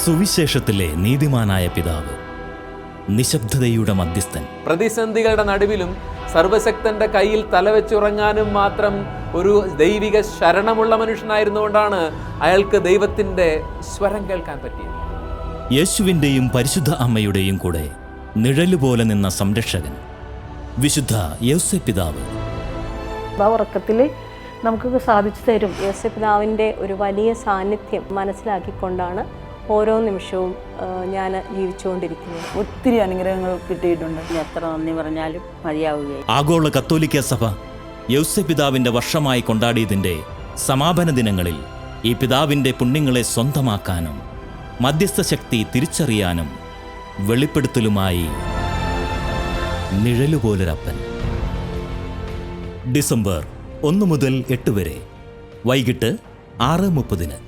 സുവിശേഷത്തിലെ നീതിമാനായ പിതാവ്, നിശബ്ദതയുടെ മധ്യസ്ഥൻ. പ്രതിസന്ധികളുടെ നടുവിലും സർവശക്തന്റെ കയ്യിൽ തലവെച്ചുറങ്ങാനും മാത്രം ഒരു ദൈവിക ശരണമുള്ള മനുഷ്യനായിരുന്നുകൊണ്ടാണ് അയാൾക്ക് ദൈവത്തിന്റെ സ്വരം കേൾക്കാൻ പറ്റിയത്. യേശുവിൻ്റെയും പരിശുദ്ധ അമ്മയുടെയും കൂടെ നിഴലുപോലെ നിന്ന സംരക്ഷകൻ, വിശുദ്ധ യൗസേപ്പ് പിതാവ്. ഉറക്കത്തിൽ നമുക്ക് സാധിച്ചു തരും. യൗസേപ്പ് പിതാവിൻ്റെ ഒരു വലിയ സാന്നിധ്യം മനസ്സിലാക്കിക്കൊണ്ടാണ് ഓരോ നിമിഷവും ഞാൻ ജീവിച്ചുകൊണ്ടിരിക്കുന്നത്. ഒത്തിരി അനുഗ്രഹങ്ങൾ കിട്ടിയിട്ടുണ്ട്. എത്ര നന്ദി പറഞ്ഞാലും മതിയാവുകയും. ആഗോള കത്തോലിക്ക സഭ യൗസേപ്പ് പിതാവിൻ്റെ വർഷമായി കൊണ്ടാടിയതിൻ്റെ സമാപന ദിനങ്ങളിൽ ഈ പിതാവിൻ്റെ പുണ്യങ്ങളെ സ്വന്തമാക്കാനും മധ്യസ്ഥ ശക്തി തിരിച്ചറിയാനും വെളിപ്പെടുത്തലുമായി നിഴലുപോലൊരപ്പൻ. ഡിസംബർ 1 മുതൽ 8 വരെ വൈകിട്ട് 6:30.